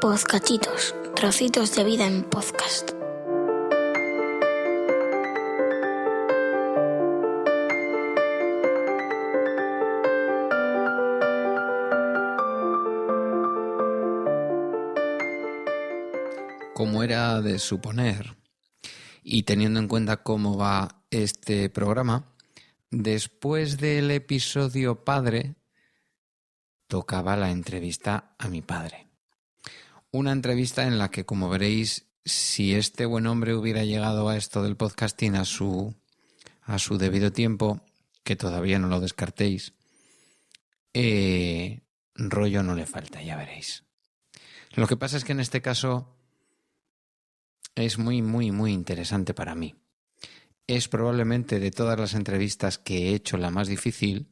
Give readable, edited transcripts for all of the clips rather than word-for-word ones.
Podcachitos, trocitos de vida en podcast. Como era de suponer, y teniendo en cuenta cómo va este programa, después del episodio padre, tocaba la entrevista a mi padre. Una entrevista en la que, como veréis, si este buen hombre hubiera llegado a esto del podcasting a su debido tiempo, que todavía no lo descartéis, rollo no le falta, ya veréis. Lo que pasa es que en este caso es muy interesante para mí. Es probablemente de todas las entrevistas que he hecho la más difícil.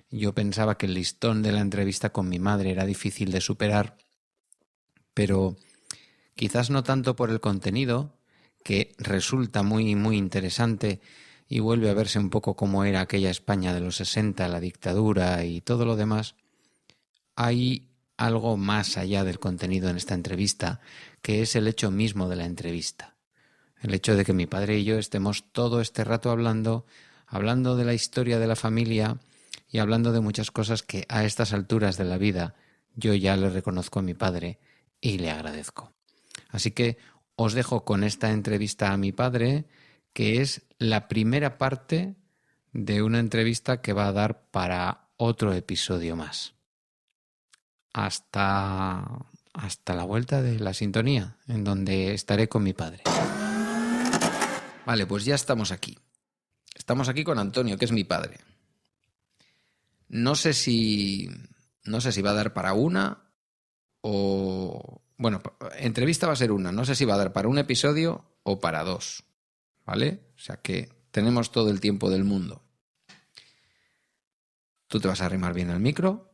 Yo pensaba que el listón de la entrevista con mi madre era difícil de superar, pero quizás no tanto por el contenido, que resulta muy interesante y vuelve a verse un poco cómo era aquella España de los 60, la dictadura y todo lo demás. Hay algo más allá del contenido en esta entrevista, que es el hecho mismo de la entrevista. El hecho de que mi padre y yo estemos todo este rato hablando de la historia de la familia y hablando de muchas cosas que a estas alturas de la vida yo ya le reconozco a mi padre y le agradezco. Así que os dejo con esta entrevista a mi padre, que es la primera parte de una entrevista que va a dar para otro episodio más. Hasta la vuelta de la sintonía, en donde estaré con mi padre. Vale, pues ya estamos aquí. Estamos aquí con Antonio, que es mi padre. No sé si va a dar para una o... Bueno, entrevista va a ser una. No sé si va a dar para un episodio o para dos. ¿Vale? O sea que tenemos todo el tiempo del mundo. Tú te vas a arrimar bien al micro.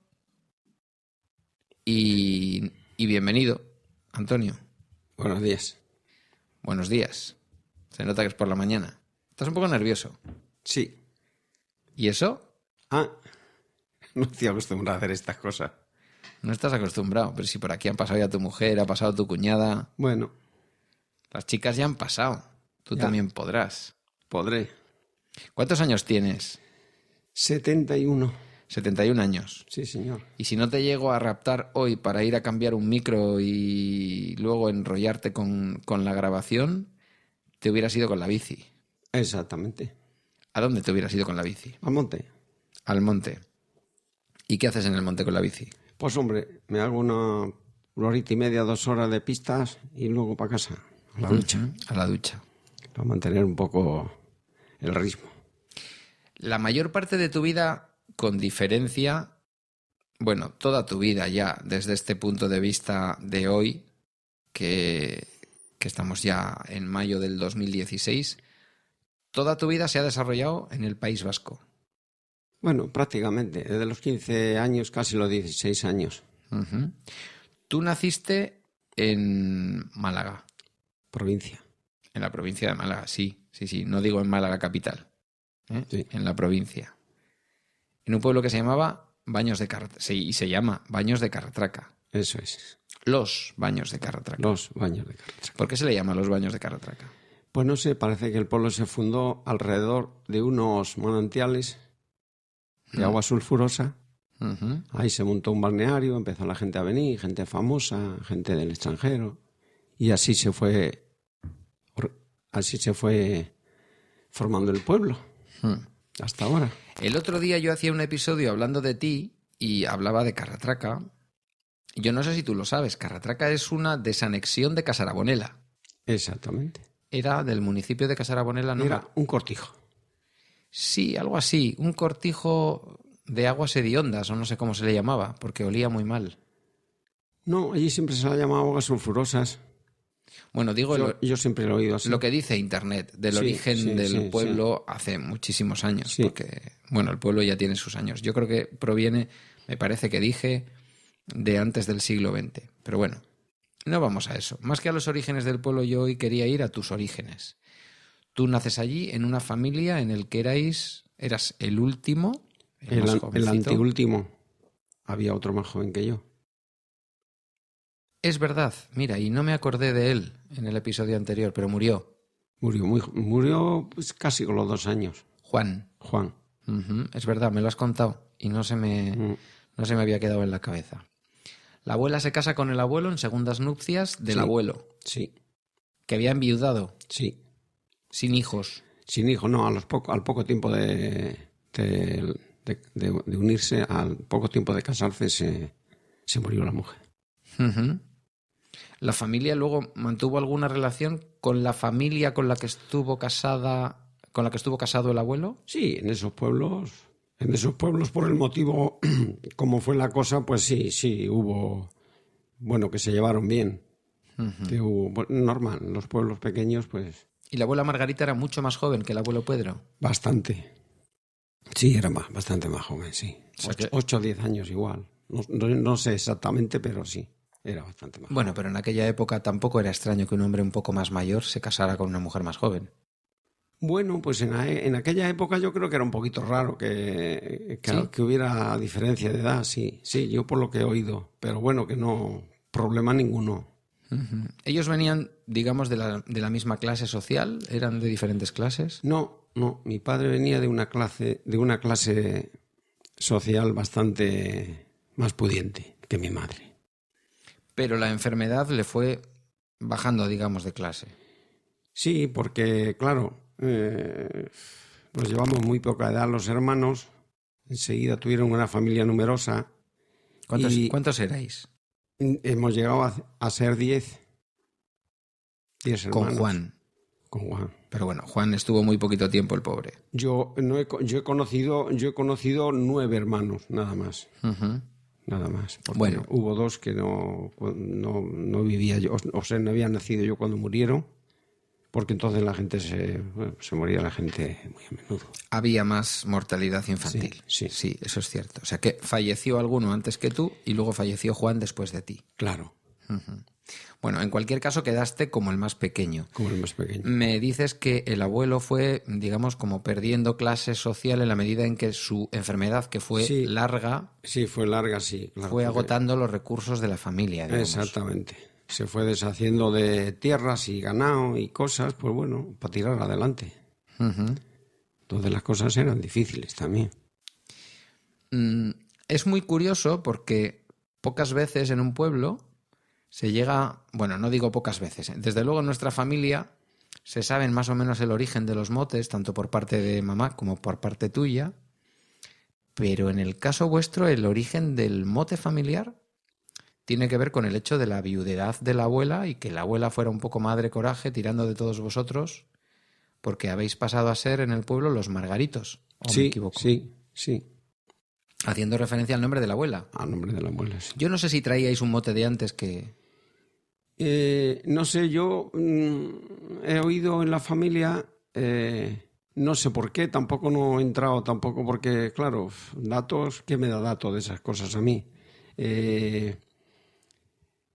Y bienvenido, Antonio. Buenos días. Buenos días. Se nota que es por la mañana. ¿Estás un poco nervioso? Sí. ¿Y eso? No estoy acostumbrado a hacer estas cosas. No estás acostumbrado, pero si por aquí han pasado ya tu mujer, ha pasado tu cuñada. Bueno. Las chicas ya han pasado. Tú también podrás. Podré. ¿Cuántos años tienes? 71. 71 años. Sí, señor. Y si no te llego a raptar hoy para ir a cambiar un micro y luego enrollarte con la grabación, te hubieras ido con la bici. Exactamente. ¿A dónde te hubieras ido con la bici? Al monte. Al monte. ¿Y qué haces en el monte con la bici? Pues hombre, me hago una horita y media, 2 horas de pistas y luego para casa, a la ducha. A la ducha. Para mantener un poco el ritmo. La mayor parte de tu vida, con diferencia, bueno, toda tu vida ya, desde este punto de vista de hoy, que estamos ya en mayo del 2016, toda tu vida se ha desarrollado en el País Vasco. Bueno, prácticamente, desde los 15 años, casi los 16 años. Uh-huh. Tú naciste en Málaga. Provincia. En la provincia de Málaga, sí. No digo en Málaga capital. Sí. En la provincia. En un pueblo que se llamaba Baños de Carratraca. Sí, y se llama Baños de Carratraca. Eso es. Los Baños de Carratraca. Los Baños de Carratraca. ¿Por qué se le llama los Baños de Carratraca? Pues no sé, parece que el pueblo se fundó alrededor de unos manantiales de agua sulfurosa. Uh-huh. Ahí se montó un balneario, empezó la gente a venir, gente famosa, gente del extranjero, y así se fue formando el pueblo hasta ahora. El otro día yo hacía un episodio hablando de ti y hablaba de Carratraca. Yo no sé si tú lo sabes, Carratraca es una desanexión de Casarabonela. Exactamente. Era del municipio de Casarabonela, ¿no? Era un cortijo. Sí, algo así, un cortijo de aguas hediondas, o no sé cómo se le llamaba, porque olía muy mal. No, allí siempre se la llamaba aguas sulfurosas. Bueno, digo, yo siempre lo he oído así. Lo que dice Internet, del origen del pueblo hace muchísimos años, porque, bueno, el pueblo ya tiene sus años. Yo creo que proviene, me parece que dije, de antes del siglo XX. Pero bueno, no vamos a eso. Más que a los orígenes del pueblo, yo hoy quería ir a tus orígenes. Tú naces allí en una familia en el que eras el último, el anteúltimo. Había otro más joven que yo. Es verdad, mira, y no me acordé de él en el episodio anterior, pero murió. Murió pues, casi con los 2 años. Juan. Juan. Es verdad, me lo has contado y no se me había quedado en la cabeza. La abuela se casa con el abuelo en segundas nupcias del abuelo, Sí, que había enviudado, sí. sin hijos. Sin hijo, no, al poco tiempo de unirse, al poco tiempo de casarse, se murió la mujer. Ujú. ¿La familia luego mantuvo alguna relación con la familia con la que estuvo casado el abuelo? Sí, en esos pueblos por el motivo como fue la cosa, pues sí hubo, bueno, que se llevaron bien. Que hubo, normal, en los pueblos pequeños, pues ¿Y la abuela Margarita era mucho más joven que el abuelo Pedro? bastante. Sí, era bastante más joven, sí. O sea que- 8 o 10 años igual. No sé exactamente, pero sí, era bastante más Bueno, pero en aquella época tampoco era extraño que un hombre un poco más mayor se casara con una mujer más joven. Bueno, pues en aquella época yo creo que era un poquito raro que ¿Sí? hubiera diferencia de edad, sí, yo por lo que he oído, pero bueno, que no, problema ninguno. Ujú. ¿Ellos venían, digamos, de la misma clase social? ¿Eran de diferentes clases? No, mi padre venía de una clase social bastante más pudiente que mi madre. Pero la enfermedad le fue bajando, digamos, de clase. Sí, porque claro, nos llevamos muy poca edad los hermanos, enseguida tuvieron una familia numerosa. ¿Cuántos erais? Hemos llegado a ser 10 hermanos. Con Juan. Con Juan. Pero bueno, Juan estuvo muy poquito tiempo, el pobre. Yo he conocido 9 hermanos, nada más. Ujú. Nada más. Porque Bueno. hubo 2 que no vivía yo, o sea, no había nacido yo cuando murieron, porque entonces la gente se moría la gente muy a menudo. Había más mortalidad infantil. Sí. Sí, eso es cierto. O sea que falleció alguno antes que tú y luego falleció Juan después de ti. Claro, Bueno, en cualquier caso quedaste como el más pequeño. como el más pequeño. Me dices que el abuelo fue, digamos, como perdiendo clase social en la medida en que su enfermedad, que fue Sí. larga, Sí, fue larga, sí. Claro, fue porque- agotando los recursos de la familia, digamos. Exactamente. Se fue deshaciendo de tierras y ganado y cosas, pues bueno, para tirar adelante. Ujú. Entonces las cosas eran difíciles también. Es muy curioso porque pocas veces en un pueblo se llega, bueno, no digo pocas veces, desde luego en nuestra familia se saben más o menos el origen de los motes, tanto por parte de mamá como por parte tuya, pero en el caso vuestro el origen del mote familiar tiene que ver con el hecho de la viudedad de la abuela y que la abuela fuera un poco madre coraje tirando de todos vosotros porque habéis pasado a ser en el pueblo los Margaritos, ¿o me equivoco? Sí. Haciendo referencia al nombre de la abuela. A nombre de la abuela, sí. Yo no sé si traíais un mote de antes que... No sé, yo he oído en la familia, no sé por qué, tampoco no he entrado, tampoco porque, claro, datos, ¿qué me da datos de esas cosas a mí?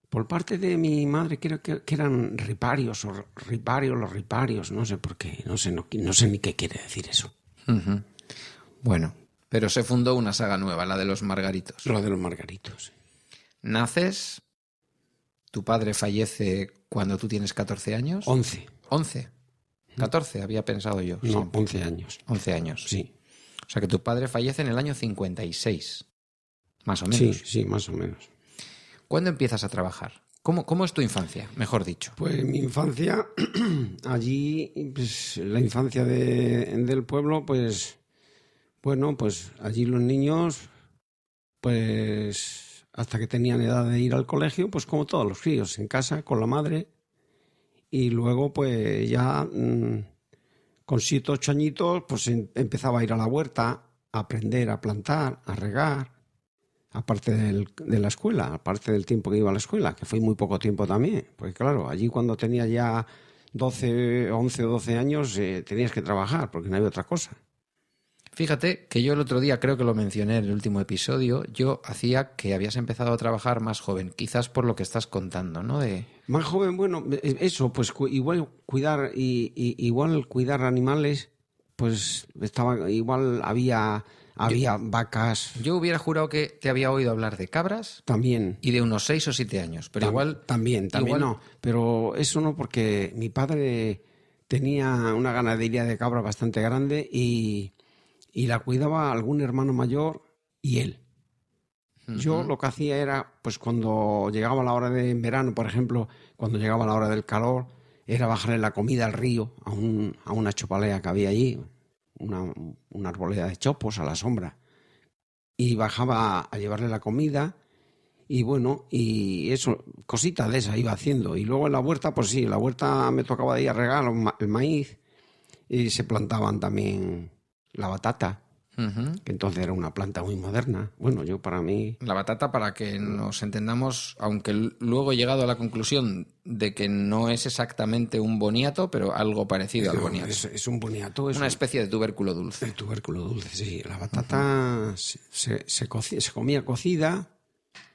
Por parte de mi madre creo que eran riparios o los riparios, no sé por qué, no sé ni qué quiere decir eso. Ujú. Bueno, pero se fundó una saga nueva, la de los Margaritos. Lo de los margaritos. Naces, tu padre fallece cuando tú tienes 14 años. 11, 11. 14, había pensado yo. no, siempre. 11 años. 11 años. Sí, O sea que tu padre fallece en el año 56, más o menos. sí, más o menos. ¿Cuándo empiezas a trabajar? ¿Cómo es tu infancia, mejor dicho? Pues mi infancia, allí, pues la infancia del pueblo, pues, bueno, pues allí los niños, pues hasta que tenían edad de ir al colegio, pues como todos los críos, en casa, con la madre, y luego pues ya con 7 o 8 añitos, pues empezaba a ir a la huerta, a aprender a plantar, a regar. Aparte de la escuela, aparte del tiempo que iba a la escuela, que fue muy poco tiempo también. Porque claro, allí cuando tenía ya 11 o 12 años tenías que trabajar, porque no había otra cosa. Fíjate que yo el otro día, creo que lo mencioné en el último episodio, yo hacía que habías empezado a trabajar más joven, quizás por lo que estás contando, ¿no? Más joven, bueno, eso, pues igual cuidar animales, pues igual había Había vacas Yo hubiera jurado que te había oído hablar de cabras también. y de unos 6 o 7 años, pero igual... También igual- no. Pero eso no, porque mi padre tenía una ganadería de cabras bastante grande y la cuidaba algún hermano mayor y él. Yo lo que hacía era, pues cuando llegaba la hora de en verano, por ejemplo, cuando llegaba la hora del calor, era bajarle la comida al río, a una chopalea que había allí, una arboleda de chopos a la sombra. Y bajaba a llevarle la comida y bueno, y eso, cositas de esas iba haciendo. Y luego en la huerta, pues sí, en la huerta me tocaba de ir a regar el maíz y se plantaban también la batata, que entonces era una planta muy moderna. Bueno, yo para mí... La batata, para que nos entendamos, aunque luego he llegado a la conclusión de que no es exactamente un boniato, pero algo parecido al No, boniato. es un boniato, es Una especie de tubérculo dulce. el tubérculo dulce, sí. La batata se comía cocida.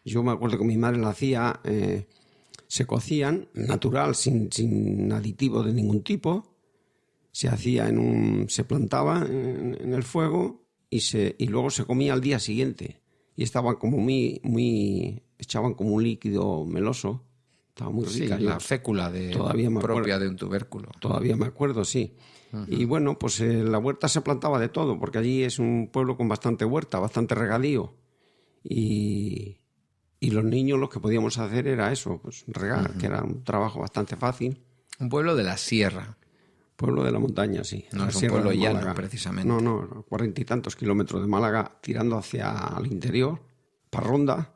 Yo me acuerdo que mi madre la hacía, se cocían natural, sin aditivo de ningún tipo. Se hacía se plantaba en el fuego y luego se comía al día siguiente. Y estaban como echaban como un líquido meloso. Estaba muy Sí, rica. la fécula todavía me propia acuerdo. de un tubérculo. Todavía me acuerdo, sí. Y bueno, pues en la huerta se plantaba de todo, porque allí es un pueblo con bastante huerta, bastante regadío. Y los niños lo que podíamos hacer era eso, pues regar, que era un trabajo bastante fácil. Un pueblo de la sierra. Pueblo de la montaña, sí. No la es un Sierra pueblo de llano, Málaga. precisamente. No, 40 y tantos kilómetros de Málaga, tirando hacia el interior, para Ronda,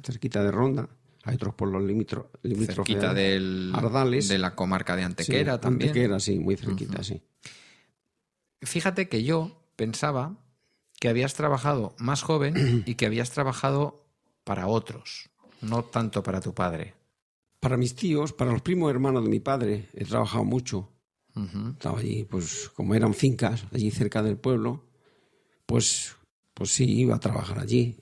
cerquita de Ronda. Hay otros pueblos limítrofes. Cerquita Ardales. de la comarca de Antequera Sí, también. Antequera, sí, muy cerquita, sí. Fíjate que yo pensaba que habías trabajado más joven y que habías trabajado para otros, no tanto para tu padre. Para mis tíos, para los primos hermanos de mi padre, he trabajado mucho. Estaba allí, pues como eran fincas, allí cerca del pueblo, pues sí, iba a trabajar allí.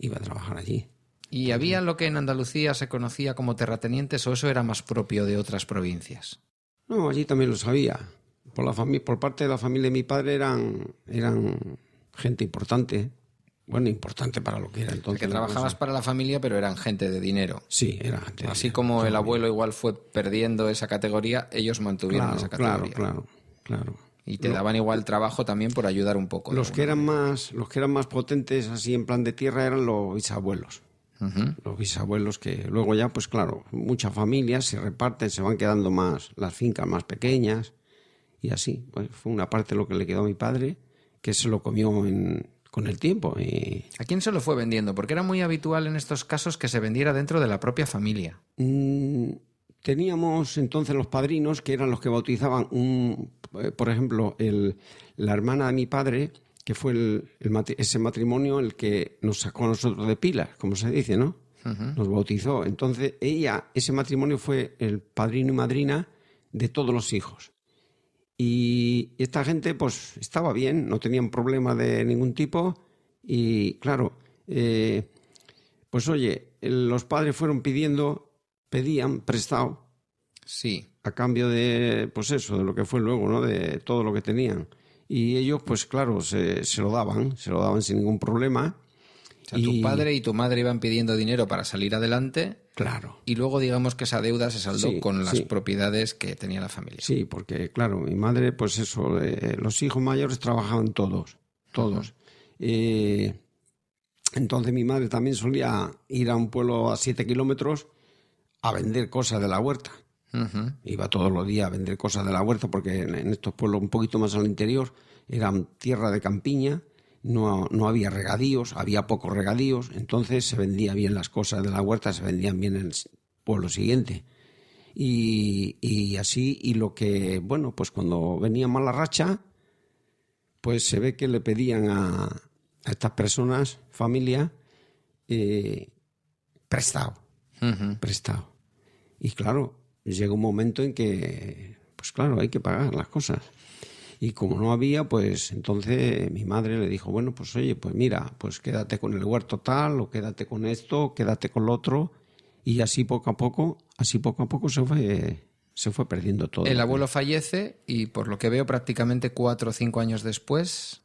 ¿Y había lo que en Andalucía se conocía como terratenientes o eso era más propio de otras provincias? No, allí también lo sabía. Por parte de la familia de mi padre eran gente importante. Bueno, importante para lo que era entonces. Que trabajabas para la familia, pero eran gente de dinero. Sí, era gente de Así dinero. como el abuelo igual fue perdiendo esa categoría, ellos mantuvieron esa categoría. Claro. Y te daban igual trabajo también por ayudar un poco. Los que eran más potentes, así en plan de tierra, eran los bisabuelos. Los bisabuelos que luego ya, pues claro, muchas familias se reparten, se van quedando más las fincas más pequeñas y así. Pues fue una parte de lo que le quedó a mi padre, que se lo comió con el tiempo. ¿A quién se lo fue vendiendo? Porque era muy habitual en estos casos que se vendiera dentro de la propia familia. Teníamos entonces los padrinos, que eran los que bautizaban, por ejemplo, la hermana de mi padre, que fue ese matrimonio el que nos sacó a nosotros de pilas, como se dice, ¿no? Nos bautizó. Entonces ese matrimonio fue el padrino y madrina de todos los hijos. Y esta gente pues estaba bien, no tenían problema de ningún tipo y claro, pues oye, los padres pedían prestado, sí, a cambio de, pues eso, de lo que fue luego, ¿no? De todo lo que tenían. Y ellos, pues claro, se lo daban sin ningún problema. O sea, tu padre y tu madre iban pidiendo dinero para salir adelante. Claro. Y luego digamos que esa deuda se saldó Sí, con las sí. propiedades que tenía la familia. Sí, porque claro, mi madre, pues eso, los hijos mayores trabajaban todos. Entonces mi madre también solía ir a un pueblo a 7 kilómetros a vender cosas de la huerta. Iba todos los días a vender cosas de la huerta porque en estos pueblos un poquito más al interior eran tierra de campiña, no había regadíos, había pocos regadíos, entonces se vendían bien las cosas de la huerta, se vendían bien en el pueblo siguiente. Y así, y lo que, bueno, pues cuando venía mala racha, pues se ve que le pedían a estas personas, familia, prestado. Y claro, llega un momento en que, pues claro, hay que pagar las cosas. Y como no había, pues entonces mi madre le dijo, bueno, pues oye, pues mira, pues quédate con el huerto tal, o quédate con esto, quédate con lo otro. Y así poco a poco se fue perdiendo todo. El abuelo fallece y por lo que veo prácticamente 4 o 5 años después